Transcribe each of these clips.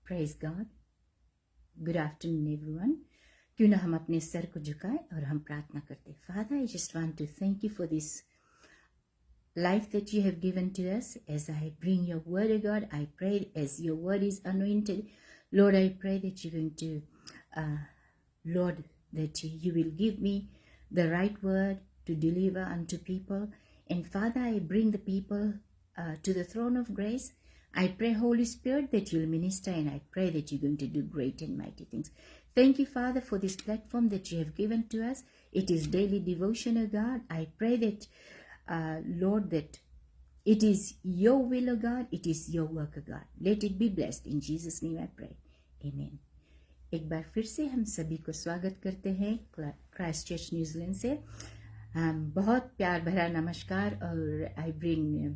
Praise God. Good afternoon everyone. क्यों ना हम अपने सर को झुकाएं और हम प्रार्थना करते. Father, I just want to thank you for this life that you have given to us. As I bring your word, O God, I pray as your word is anointed, Lord, I pray that you're going to, Lord, that you will give me the right word to deliver unto people. And Father, I bring the people to the throne of grace. I pray, Holy Spirit, that you'll minister, and I pray that you're going to do great and mighty things. Thank you, Father, for this platform that you have given to us. It is daily devotion, O God. I pray that Lord, that it is your will, O God, it is your work, O God. Let it be blessed. In Jesus' name I pray. Amen. एक बार फिर से हम सभी को स्वागत करते हैं Christ church New Zealand से. बहुत प्यार भरा नमस्कार और I bring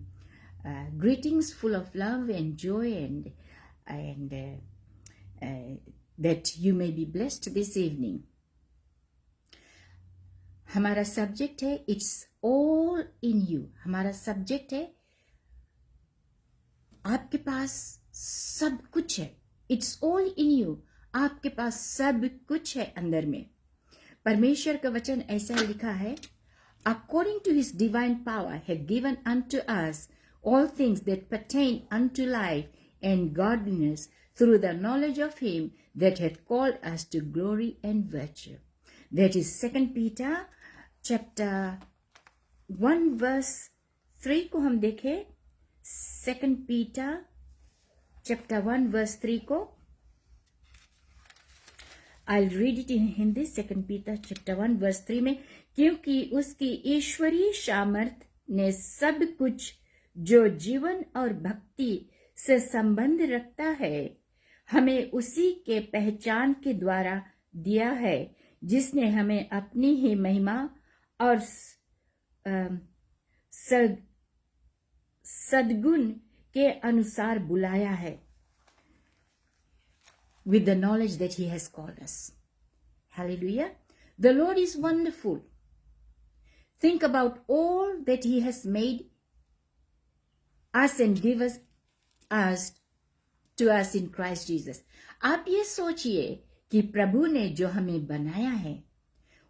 greetings full of love and joy and that you may be blessed this evening. हमारा सब्जेक्ट है इट्स ऑल इन यू. हमारा सब्जेक्ट है आपके पास सब कुछ है. It's all in you. आपके पास सब कुछ है अंदर में. परमेश्वर का वचन ऐसा लिखा है, according to his divine power have given unto us all things that pertain unto life and godliness through the knowledge of him that hath called us to glory and virtue. That is 2 Peter chapter 1 verse 3 को हम देखें. 2 Peter chapter 1 verse 3 को I'll read it in Hindi. 2 Peter chapter 1 verse 3 में, क्योंकि उसकी ईश्वरीय सामर्थ्य ने सब कुछ जो जीवन और भक्ति से संबंध रखता है हमें उसी के पहचान के द्वारा दिया है, जिसने हमें अपनी ही महिमा और सद्गुण के अनुसार बुलाया है. With the knowledge that he has called us. Hallelujah. The Lord is wonderful. Think about all that he has made us and give us to us in Christ Jesus. आप ये सोचिए कि प्रभु ने जो हमें बनाया है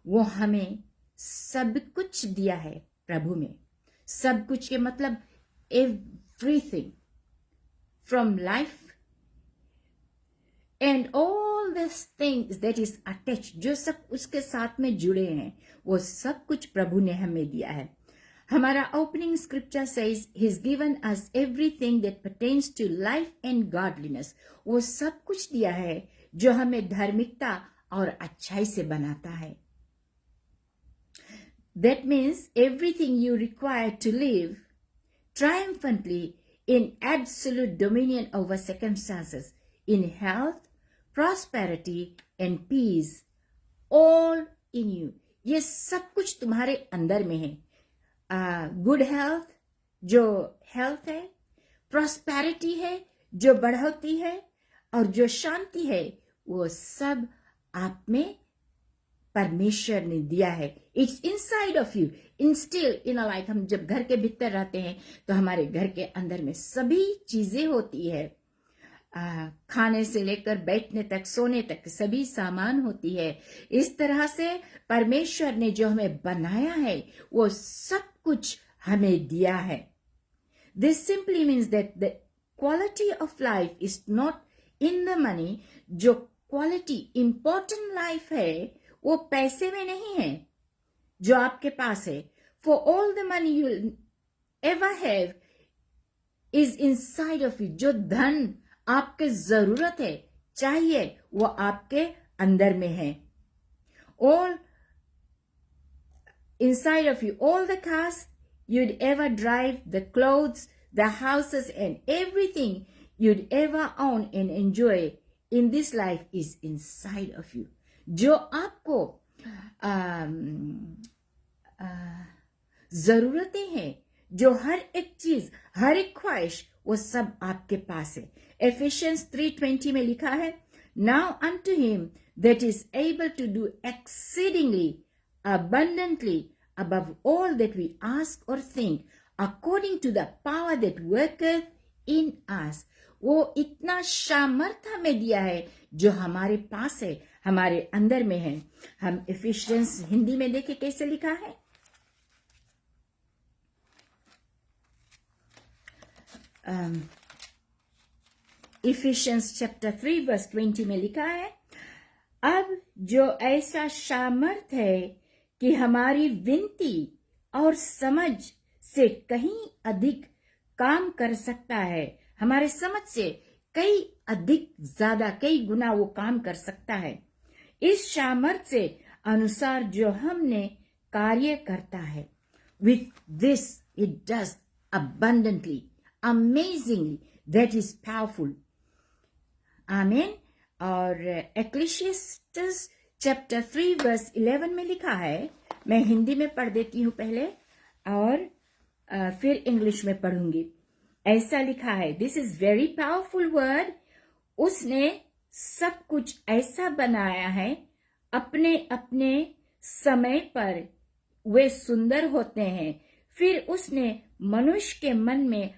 वो हमें सब कुछ दिया है. प्रभु में सब कुछ के मतलब everything from life and all these things that is attached, जो सब उसके साथ में जुड़े हैं, वो सब कुछ प्रभु ने हमें दिया है. हमारा opening scripture says he's given us everything that pertains to life and godliness. वो सब कुछ दिया है जो हमें धार्मिकता और अच्छाई से बनाता है. That means everything you require to live triumphantly in absolute dominion over circumstances, in health, prosperity and peace, all in you. ये सब कुछ तुम्हारे अंदर में है. गुड हेल्थ, जो हेल्थ है, प्रॉस्पेरिटी है, जो बढ़ोतरी है, और जो शांति है, वो सब आप में परमेश्वर ने दिया है. It's inside of you, instil in a life. हम जब घर के भीतर रहते हैं तो हमारे घर के अंदर में सभी चीजें होती है. खाने से लेकर बैठने तक, सोने तक सभी सामान होती है. इस तरह से परमेश्वर ने जो हमें बनाया है वो सब कुछ हमें दिया है. This simply means that the quality of life is not in the money. जो क्वालिटी इंपॉर्टेंट लाइफ है वो पैसे में नहीं है जो आपके पास है. For all the money you ever have is inside of you. जो धन आपके जरूरत है, चाहिए, वो आपके अंदर में है. All inside of you, all the cars you'd ever drive, the clothes, the houses and everything you'd ever own and enjoy in this life is inside of you. जो आपको जरूरतें हैं, जो हर एक चीज, हर एक ख्वाहिश, वो सब आपके पास है. Ephesians 3:20 में लिखा है, Now unto him that is able to do exceedingly abundantly above all that we ask or think, according to the power that worketh in us. वो इतना सामर्थ्य हमें दिया है जो हमारे पास है, हमारे अंदर में है. हम इफिशियंस हिंदी में देखिए कैसे लिखा है. इफिशियंस चैप्टर 3 वर्स 20 में लिखा है, अब जो ऐसा सामर्थ है कि हमारी विनती और समझ से कहीं अधिक काम कर सकता है, हमारे समझ से कई अधिक ज्यादा कई गुना वो काम कर सकता है, इस सामर्थ से अनुसार जो हमने कार्य करता है. With this it does abundantly, amazingly, that is powerful. आमीन. और एक्लेसियास्टिस चैप्टर 3 वर्स 11 में लिखा है, मैं हिंदी में पढ़ देती हूँ पहले और फिर इंग्लिश में पढ़ूंगी. ऐसा लिखा है, this is very powerful word. उसने सब कुछ ऐसा बनाया है, अपने अपने समय पर वे सुंदर होते हैं. फिर उसने मनुष्य के मन में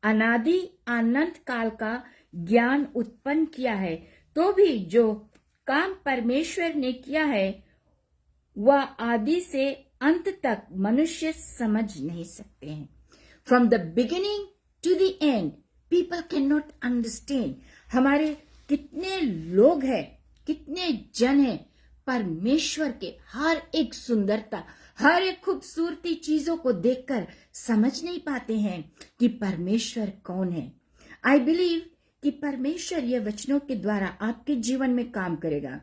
अनादि अनंत काल का ज्ञान उत्पन्न किया है. तो भी जो काम परमेश्वर ने किया है वह आदि से अंत तक मनुष्य समझ नहीं सकते हैं. From the beginning to the end people can not understand. हमारे कितने लोग हैं, कितने जन हैं, परमेश्वर के हर एक सुंदरता, हर एक खूबसूरती चीजों को देखकर समझ नहीं पाते हैं कि परमेश्वर कौन है. आई बिलीव कि परमेश्वर ये वचनों के द्वारा आपके जीवन में काम करेगा.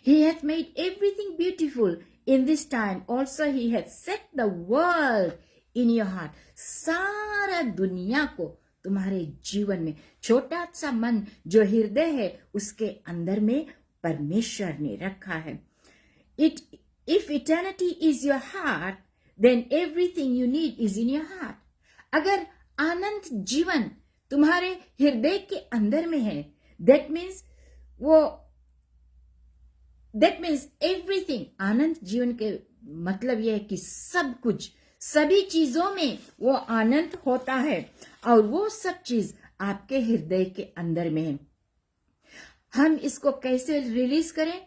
He hath made everything beautiful in this time. Also he hath set the world in your heart. सारा दुनिया को तुम्हारे जीवन में, छोटा सा मन जो हृदय है उसके अंदर में परमेश्वर ने रखा है. If eternity is your heart, then everything you need is in your heart. अगर अनंत जीवन तुम्हारे हृदय के अंदर में है, that means everything. अनंत जीवन के मतलब यह है कि सब कुछ, सभी चीजों में वो आनंद होता है और वो सब चीज आपके हृदय के अंदर में है. हम इसको कैसे रिलीज करें?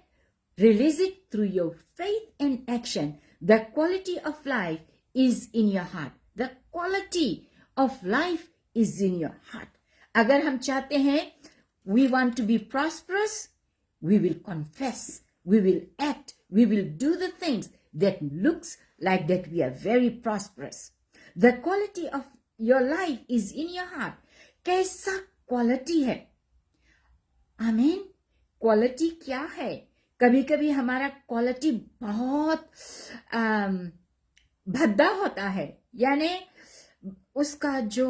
Release it through your faith and action. The quality of life is in your heart. The quality of life is in your heart. अगर हम चाहते हैं, we want to be prosperous, we will confess, we will act, we will do the things that looks like that we are very prosperous. The quality of your life is in your heart. कैसा quality है? आमीन. Quality क्या है? कभी कभी हमारा quality बहुत भद्दा होता है, यानी उसका जो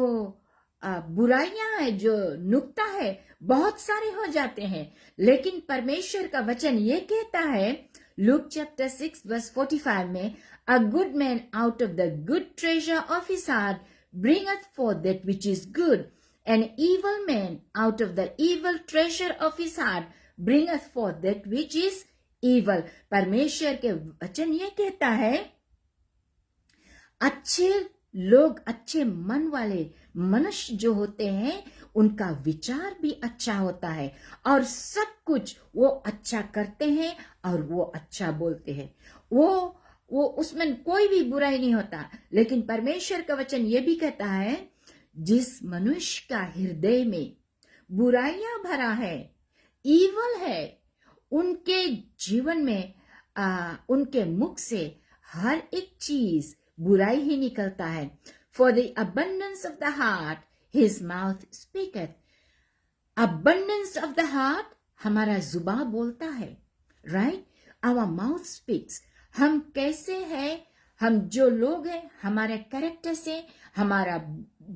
बुराइयां है, जो नुक्ता है, बहुत सारे हो जाते हैं. लेकिन परमेश्वर का वचन ये कहता है, लूक चैप्टर 6 वर्स 45 में, a good man out of the good treasure of his heart bringeth forth that which is good, an evil man out of the evil treasure of his heart bringeth forth that which is evil. परमेश्वर के वचन ये कहता है, अच्छे लोग, अच्छे मन वाले मनुष्य जो होते हैं, उनका विचार भी अच्छा होता है और सब कुछ वो अच्छा करते हैं और वो अच्छा बोलते हैं. वो उसमें कोई भी बुराई नहीं होता. लेकिन परमेश्वर का वचन ये भी कहता है, जिस मनुष्य का हृदय में बुराइयां भरा है, ईवल है, उनके जीवन में उनके मुख से हर एक चीज बुराई ही निकलता है. For the abundance of the heart his mouth speaketh. Abundance of the heart, हमारा जुबान बोलता है, राइट? Our mouth speaks. हम कैसे हैं, हम जो लोग हैं, हमारे कैरेक्टर से, हमारा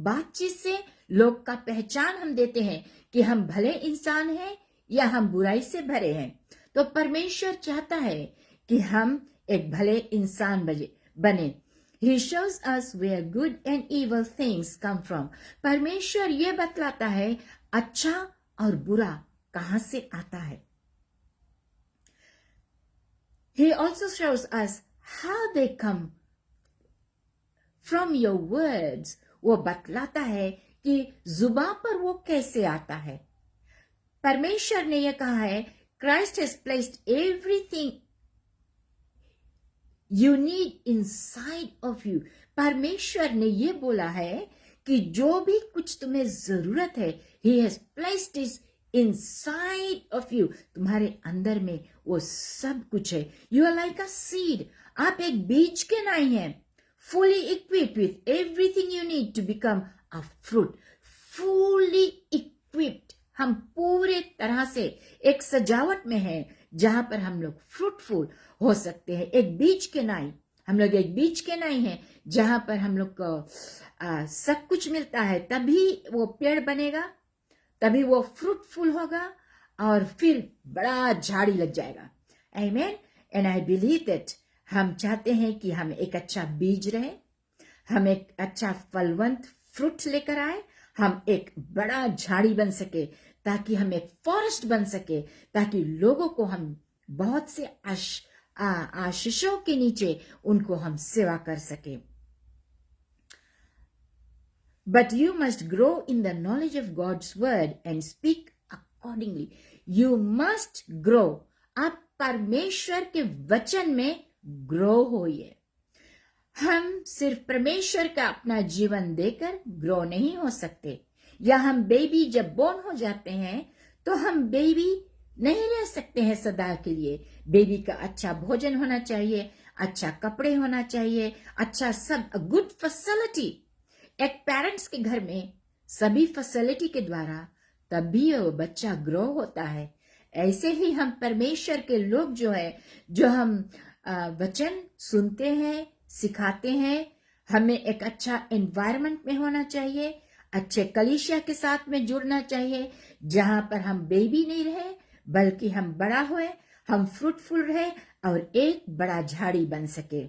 बातचीत से लोग का पहचान हम देते हैं कि हम भले इंसान हैं या हम बुराई से भरे हैं. तो परमेश्वर चाहता है कि हम एक भले इंसान बने. He shows us where good and evil things come from. परमेश्वर ये बतलाता है अच्छा और बुरा कहां से आता है. He also shows us how they come from your words. वो बतलाता है कि जुबान पर वो कैसे आता है। परमेश्वर ने यह कहा है, Christ has placed everything you need inside of you. परमेश्वर ने यह बोला है कि जो भी कुछ तुम्हें जरूरत है, he has placed it inside of you. तुम्हारे अंदर में वो सब कुछ है। You are like a seed. आप एक बीज के नहीं हैं, fully equipped with everything you need to become a fruit. Fully equipped. हम पूरे तरह से एक सजावट में हैं जहां पर हम लोग फ्रूटफुल हो सकते हैं। एक बीज के नाई, हम लोग एक बीज के नाई हैं जहां पर हम लोग को सब कुछ मिलता है, तभी वो पेड़ बनेगा, तभी वो फ्रूटफुल होगा और फिर बड़ा झाड़ी लग जाएगा। आमीन। एंड आई बिलीव दैट हम चाहते हैं कि हम एक अच्छा बीज रहे, हम एक अच्छा फलवंत फ्रूट लेकर आए, हम एक बड़ा झाड़ी बन सके, ताकि हम एक फॉरेस्ट बन सके, ताकि लोगों को हम बहुत से आशीषों के नीचे उनको हम सेवा कर सके। But you must grow in the knowledge of God's word and speak accordingly. You must grow. आप परमेश्वर के वचन में ग्रो होइए। हम सिर्फ परमेश्वर का अपना जीवन देकर ग्रो नहीं हो सकते। या हम बेबी जब बोर्न हो जाते हैं तो हम बेबी नहीं रह सकते हैं सदा के लिए। बेबी का अच्छा भोजन होना चाहिए, अच्छा कपड़े होना चाहिए, अच्छा सब गुड फैसिलिटी। एक पेरेंट्स के घर में सभी फैसिलिटी के द्वारा तभी वो बच्चा ग्रो होता है। ऐसे ही हम परमेश्वर के लोग जो है, जो हम वचन सुनते हैं, सिखाते हैं, हमें एक अच्छा एनवायरनमेंट में होना चाहिए, अच्छे कलीसिया के साथ में जुड़ना चाहिए, जहां पर हम बेबी नहीं रहे बल्कि हम बड़ा हुए, हम फ्रूटफुल रहे और एक बड़ा झाड़ी बन सके।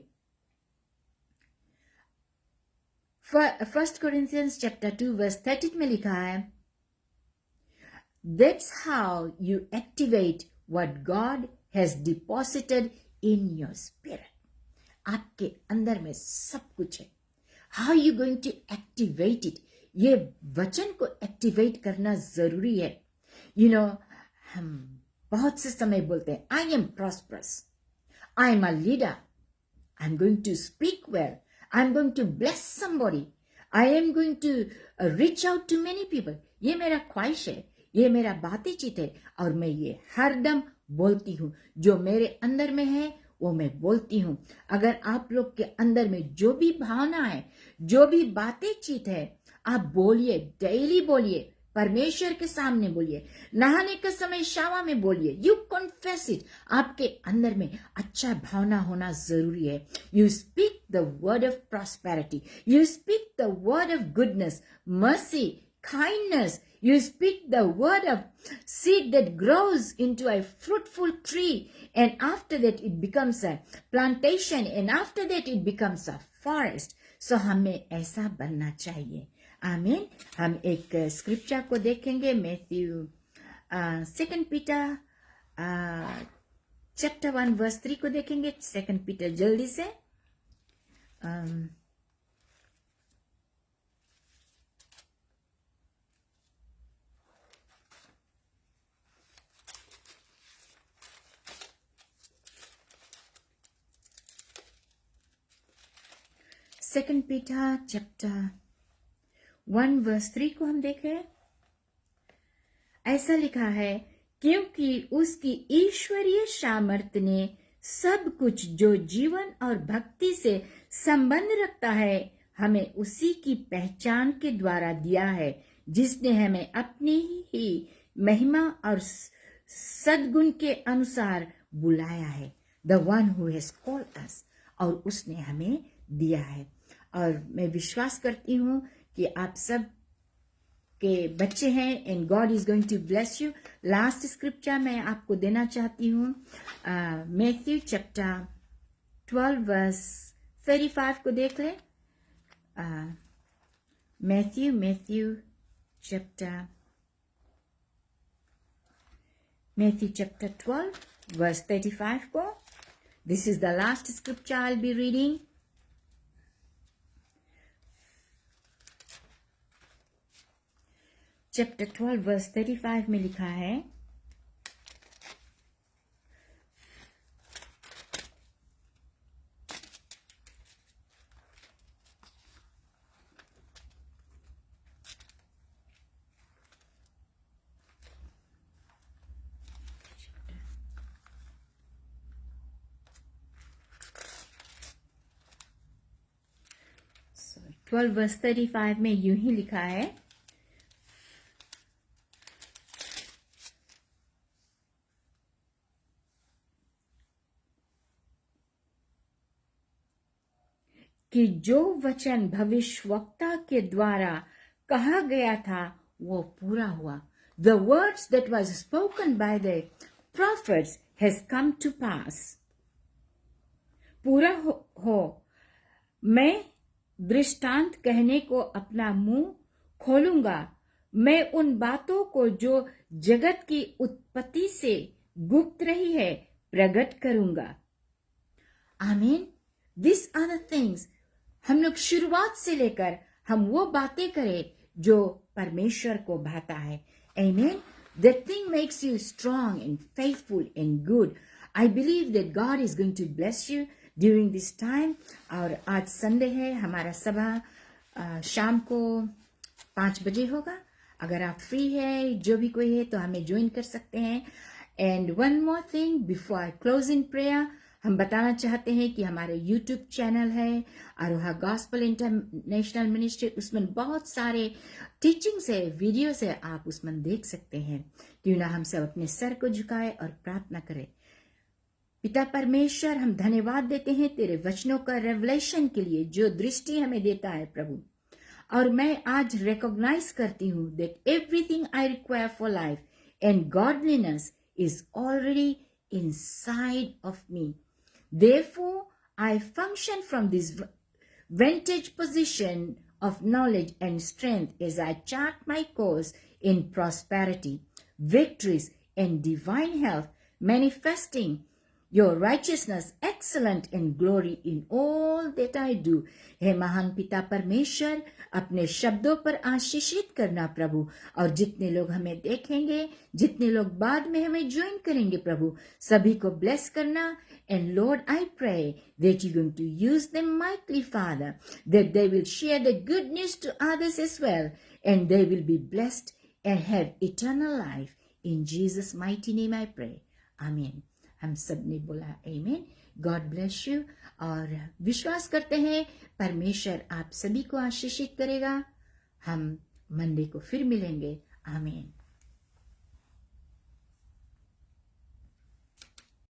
1 Corinthians chapter 2 verse 13 में लिखा है, That's how you activate what God has deposited in your spirit. आपके अंदर में सब कुछ है। How are you going to activate it? ये वचन को एक्टिवेट करना जरूरी है। You know, हम बहुत से समय बोलते हैं, I am prosperous, I am a leader, I am going to speak well, I am going to bless somebody, I am going to reach out to many people. ये मेरा ख्वाहिश है, ये मेरा बातचीत है और मैं ये हरदम बोलती हूँ। जो मेरे अंदर में है वो मैं बोलती हूँ। अगर आप लोग के अंदर में जो भी भावना है, जो भी बातचीत है, आप बोलिए, डेली बोलिए, परमेश्वर के सामने बोलिए, नहाने के समय शावा में बोलिए। You confess it. आपके अंदर में अच्छा भावना होना जरूरी है। You speak the word of prosperity, you speak the word of goodness, mercy, kindness. You speak the word of seed that grows into a fruitful tree, and after that it becomes a plantation, and after that it becomes a forest. So हमें ऐसा बनना चाहिए। आमीन। हम एक scripture को देखेंगे, Matthew 2 Peter chapter 1 verse 3 को देखेंगे। 2 पीटर जल्दी से 2 पीटर चैप्टर 1 वर्स 3 को हम देखें। ऐसा लिखा है, क्योंकि उसकी ईश्वरीय सामर्थ्य ने सब कुछ जो जीवन और भक्ति से संबंध रखता है हमें उसी की पहचान के द्वारा दिया है, जिसने हमें अपनी ही महिमा और सद्गुण के अनुसार बुलाया है। The one who has called us, और उसने हमें दिया है। और मैं विश्वास करती हूँ कि आप सब के बच्चे हैं, and God is going to bless you. Last scripture मैं आपको देना चाहती हूँ, मैथ्यू चैप्टर 12 वर्स 35 को देख ले। मैथ्यू चैप्टर 12 वर्स 35 को। This is the last scripture I will be reading. Chapter 12 verse 35 में लिखा है, so 12 वर्स 35 में यूं ही लिखा है, कि जो वचन भविष्यवक्ता के द्वारा कहा गया था वो पूरा हुआ. The words that was spoken by the prophets has come to pass. पूरा हो. मैं दृष्टांत कहने को अपना मुंह खोलूंगा. मैं उन बातों को जो जगत की उत्पत्ति से गुप्त रही है प्रकट करूंगा. आमीन. These are the things. हम लोग शुरुआत से लेकर हम वो बातें करें जो परमेश्वर को भाता है. Amen. That thing makes you strong and faithful and good. I believe that God is going to bless you during this time. और आज संडे है, हमारा सभा शाम को 5 बजे होगा. अगर आप फ्री है, जो भी कोई है तो हमें ज्वाइन कर सकते हैं. And one more thing before I close in prayer, हम बताना चाहते हैं कि हमारे यूट्यूब चैनल है आरोहा गॉस्पेल इंटरनेशनल मिनिस्ट्री. उसमें बहुत सारे टीचिंग्स है, वीडियोस है, आप उसमें देख सकते हैं. क्यों ना हम सब अपने सर को झुकाए और प्रार्थना करें. पिता परमेश्वर, हम धन्यवाद देते हैं तेरे वचनों का रेवलेशन के लिए जो दृष्टि हमें देता है प्रभु. और मैं आज रिकॉग्नाइज करती हूँ that everything I require for life and godliness is already inside of me. Therefore, I function from this vantage position of knowledge and strength as I chart my course in prosperity, victories, and divine health, manifesting your righteousness, excellent and glory in all that I do. हे महान पिता परमेश्वर, अपने शब्दों पर आशीषित करना प्रभु. और जितने लोग हमें देखेंगे, जितने लोग बाद में हमें ज्वाइन करेंगे प्रभु, सभी को ब्लेस करना. And Lord, I pray that you're going to use them mightily, Father, that they will share the good news to others as well, and they will be blessed and have eternal life. In Jesus' mighty name I pray. Amen. हम सब ने बोला आमीन. God bless you. और विश्वास करते हैं परमेश्वर आप सभी को आशीषित करेगा. हम मंडे को फिर मिलेंगे. आमीन.